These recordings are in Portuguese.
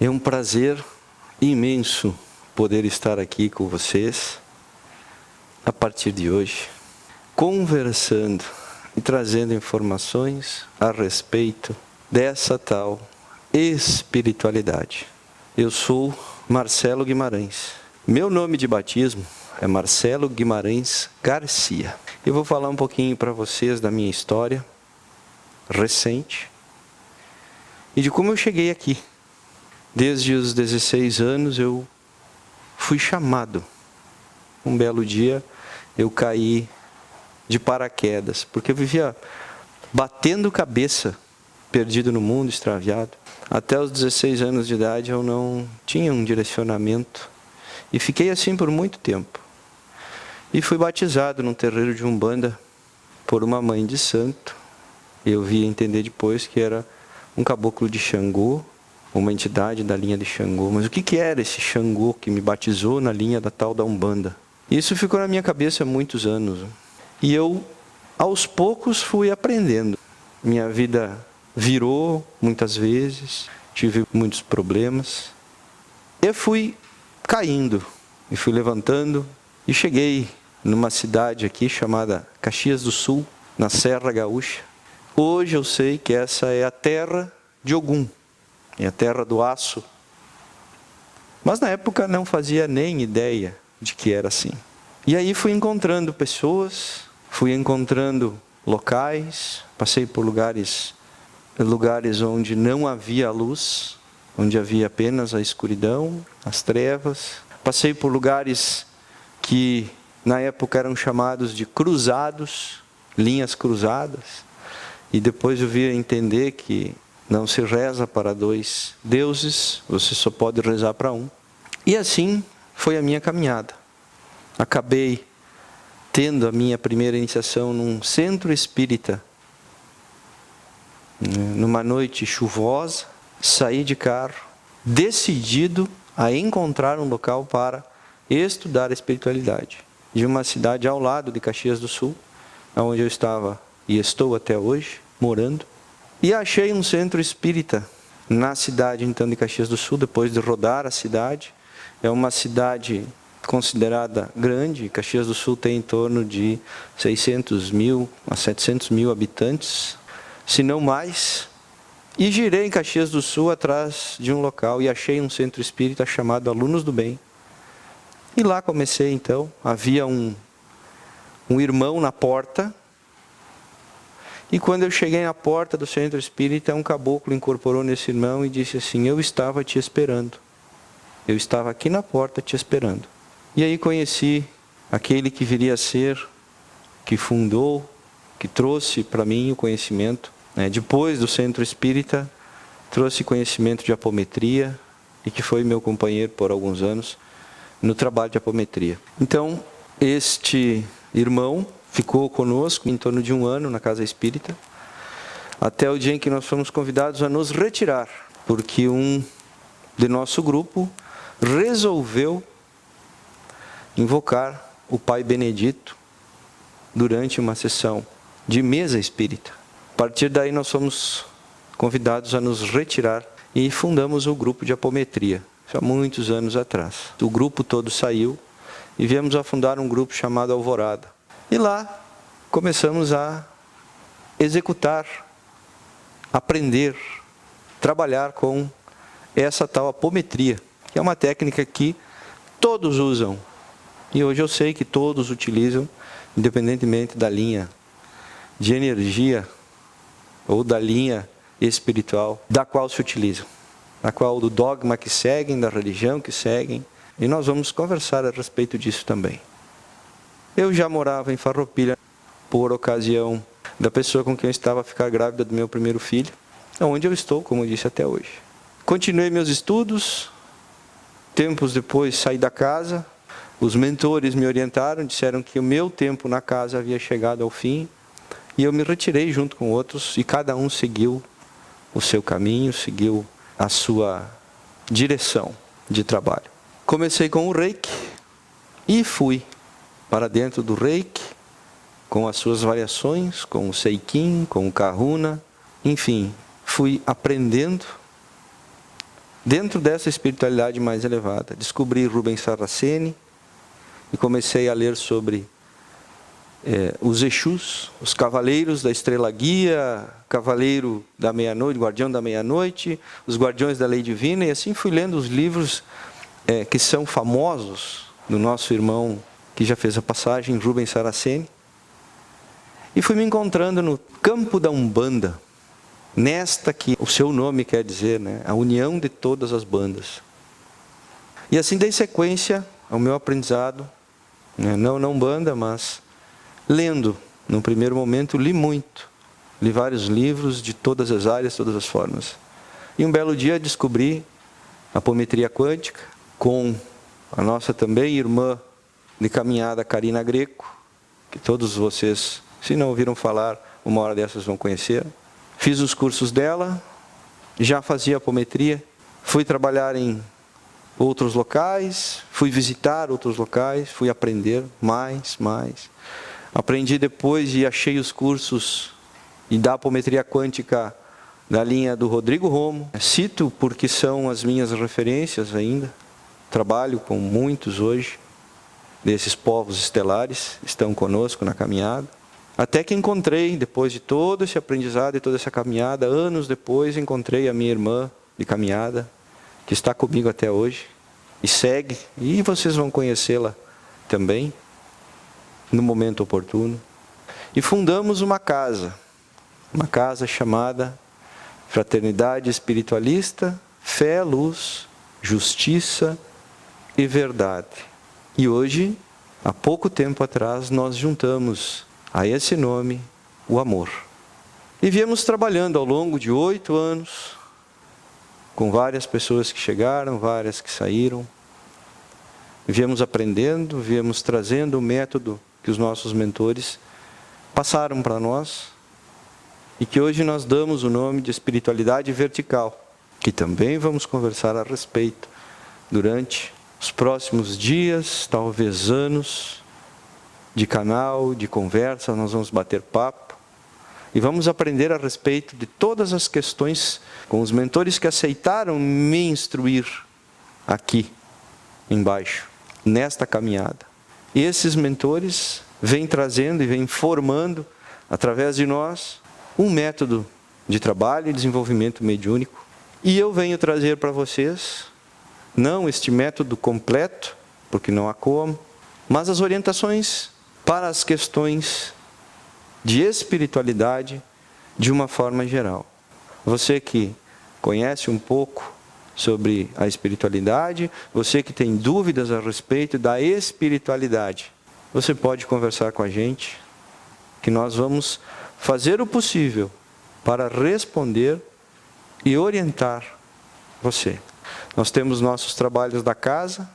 É um prazer imenso poder estar aqui com vocês, a partir de hoje, conversando e trazendo informações a respeito dessa tal espiritualidade. Eu sou Marcelo Guimarães. Meu nome de batismo é Marcelo Guimarães Garcia. Eu vou falar um pouquinho para vocês da minha história recente e de como eu cheguei aqui. Desde os 16 anos eu fui chamado. Um belo dia eu caí de paraquedas, porque eu vivia batendo cabeça, perdido no mundo, extraviado. Até os 16 anos de idade eu não tinha um direcionamento e fiquei assim por muito tempo. E fui batizado num terreiro de Umbanda por uma mãe de santo. Eu vi entender depois que era um caboclo de Xangô, uma entidade da linha de Xangô. Mas o que era esse Xangô que me batizou na linha da tal da Umbanda? Isso ficou na minha cabeça há muitos anos. E eu, aos poucos, fui aprendendo. Minha vida virou muitas vezes, tive muitos problemas. Eu fui caindo e fui levantando e cheguei numa cidade aqui chamada Caxias do Sul, na Serra Gaúcha. Hoje eu sei que essa é a terra de Ogum. É a terra do aço. Mas na época não fazia nem ideia de que era assim. E aí fui encontrando pessoas, fui encontrando locais, passei por lugares onde não havia luz, onde havia apenas a escuridão, as trevas. Passei por lugares que na época eram chamados de cruzados, linhas cruzadas. E depois eu vi entender que não se reza para dois deuses, você só pode rezar para um. E assim foi a minha caminhada. Acabei tendo a minha primeira iniciação num centro espírita. Numa noite chuvosa, saí de carro, decidido a encontrar um local para estudar a espiritualidade. De uma cidade ao lado de Caxias do Sul, onde eu estava e estou até hoje, morando. E achei um centro espírita na cidade, então, de Caxias do Sul, depois de rodar a cidade. É uma cidade considerada grande. Caxias do Sul tem em torno de 600 mil a 700 mil habitantes, se não mais. E girei em Caxias do Sul atrás de um local e achei um centro espírita chamado Alunos do Bem. E lá comecei, então. Havia um irmão na porta. E quando eu cheguei na porta do centro espírita, um caboclo incorporou nesse irmão e disse assim: eu estava te esperando. Eu estava aqui na porta te esperando. E aí conheci aquele que viria a ser, que fundou, que trouxe para mim o conhecimento. Depois do centro espírita, trouxe conhecimento de apometria e que foi meu companheiro por alguns anos no trabalho de apometria. Então, este irmão ficou conosco em torno de um ano na casa espírita, até o dia em que nós fomos convidados a nos retirar, porque um de nosso grupo resolveu invocar o Pai Benedito durante uma sessão de mesa espírita. A partir daí nós fomos convidados a nos retirar e fundamos o grupo de apometria, há muitos anos atrás. O grupo todo saiu e viemos a fundar um grupo chamado Alvorada. E lá começamos a executar, aprender, trabalhar com essa tal apometria, que é uma técnica que todos usam. E hoje eu sei que todos utilizam, independentemente da linha de energia ou da linha espiritual da qual se utilizam, da qual do dogma que seguem, da religião que seguem. E nós vamos conversar a respeito disso também. Eu já morava em Farroupilha por ocasião da pessoa com quem eu estava a ficar grávida do meu primeiro filho, onde eu estou, como eu disse, até hoje. Continuei meus estudos, tempos depois saí da casa, os mentores me orientaram, disseram que o meu tempo na casa havia chegado ao fim, e eu me retirei junto com outros, e cada um seguiu o seu caminho, seguiu a sua direção de trabalho. Comecei com o Reiki e fui para dentro do Reiki, com as suas variações, com o Seikin, com o Kahuna, enfim, fui aprendendo dentro dessa espiritualidade mais elevada. Descobri Rubens Saraceni e comecei a ler sobre os Exus, os cavaleiros da estrela guia, cavaleiro da meia-noite, guardião da meia-noite, os guardiões da lei divina, e assim fui lendo os livros que são famosos do nosso irmão que já fez a passagem, Rubens Saraceni, e fui me encontrando no campo da Umbanda, nesta que o seu nome quer dizer, né? A união de todas as bandas. E assim dei sequência ao meu aprendizado, né? Não na Umbanda, mas lendo. No primeiro momento li muito, li vários livros de todas as áreas, todas as formas. E um belo dia descobri a apometria quântica com a nossa também irmã de caminhada, Karina Greco, que todos vocês, se não ouviram falar, uma hora dessas vão conhecer. Fiz os cursos dela, já fazia apometria, fui trabalhar em outros locais, fui visitar outros locais, fui aprender mais. Aprendi depois e achei os cursos e da apometria quântica da linha do Rodrigo Romo. Cito porque são as minhas referências ainda. Trabalho com muitos hoje desses povos estelares, estão conosco na caminhada. Até que encontrei, depois de todo esse aprendizado e toda essa caminhada, anos depois, encontrei a minha irmã de caminhada, que está comigo até hoje, e segue, e vocês vão conhecê-la também, no momento oportuno. E fundamos uma casa chamada Fraternidade Espiritualista, Fé, Luz, Justiça e Verdade. E hoje, há pouco tempo atrás, nós juntamos a esse nome o amor. E viemos trabalhando ao longo de 8 anos, com várias pessoas que chegaram, várias que saíram. Viemos aprendendo, viemos trazendo o método que os nossos mentores passaram para nós, e que hoje nós damos o nome de espiritualidade vertical, que também vamos conversar a respeito durante os próximos dias, talvez anos, de canal, de conversa. Nós vamos bater papo e vamos aprender a respeito de todas as questões com os mentores que aceitaram me instruir aqui embaixo, nesta caminhada. E esses mentores vêm trazendo e vêm formando, através de nós, um método de trabalho e desenvolvimento mediúnico. E eu venho trazer para vocês, não este método completo, porque não há como, mas as orientações para as questões de espiritualidade de uma forma geral. Você que conhece um pouco sobre a espiritualidade, você que tem dúvidas a respeito da espiritualidade, você pode conversar com a gente, que nós vamos fazer o possível para responder e orientar você. Nós temos nossos trabalhos da casa,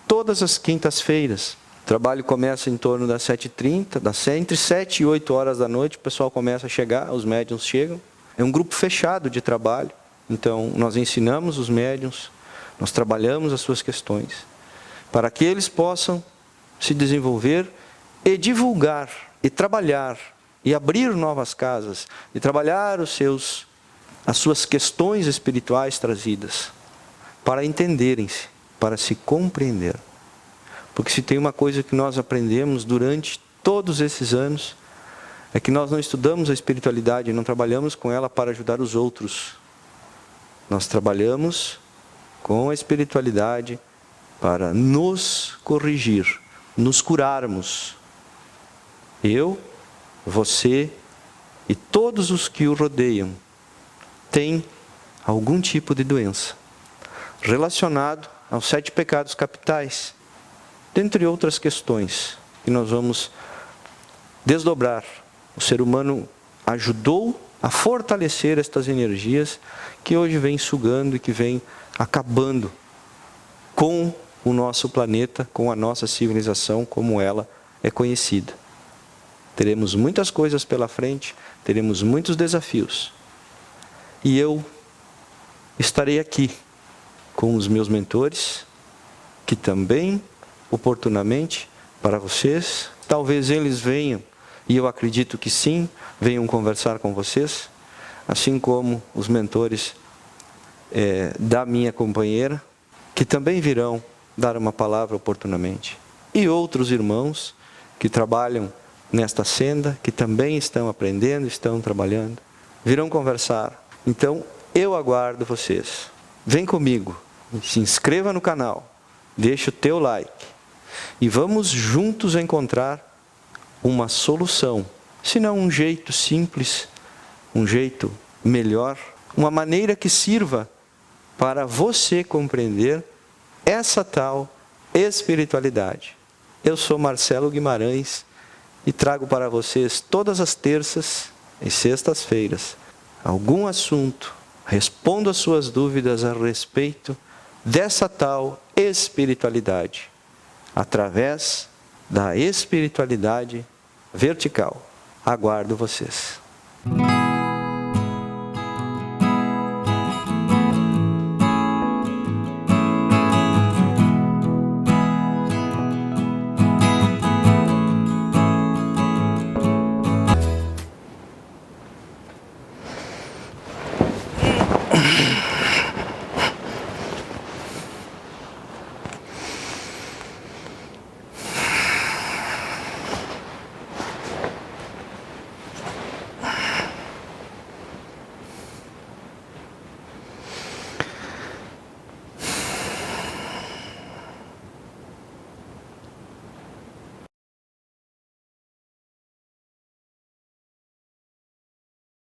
todas as quintas-feiras. O trabalho começa em torno das 7h30, entre 7 e 8 horas da noite, o pessoal começa a chegar, os médiuns chegam. É um grupo fechado de trabalho, então nós ensinamos os médiuns, nós trabalhamos as suas questões, para que eles possam se desenvolver e divulgar, e trabalhar, e abrir novas casas, e trabalhar as suas questões espirituais trazidas, para entenderem-se, para se compreender. Porque se tem uma coisa que nós aprendemos durante todos esses anos, é que nós não estudamos a espiritualidade, não trabalhamos com ela para ajudar os outros. Nós trabalhamos com a espiritualidade para nos corrigir, nos curarmos. Eu, você e todos os que o rodeiam têm algum tipo de doença relacionado aos 7 pecados capitais, dentre outras questões que nós vamos desdobrar. O ser humano ajudou a fortalecer estas energias que hoje vem sugando e que vem acabando com o nosso planeta, com a nossa civilização como ela é conhecida. Teremos muitas coisas pela frente, teremos muitos desafios. E eu estarei aqui com os meus mentores, que também, oportunamente, para vocês, talvez eles venham, e eu acredito que sim, venham conversar com vocês, assim como os mentores da minha companheira, que também virão dar uma palavra oportunamente. E outros irmãos que trabalham nesta senda, que também estão aprendendo, estão trabalhando, virão conversar. Então, eu aguardo vocês. Vem comigo, se inscreva no canal, deixa o teu like e vamos juntos encontrar uma solução, se não um jeito simples, um jeito melhor, uma maneira que sirva para você compreender essa tal espiritualidade. Eu sou Marcelo Guimarães e trago para vocês todas as terças e sextas-feiras algum assunto, respondo as suas dúvidas a respeito dessa tal espiritualidade, através da espiritualidade vertical. Aguardo vocês.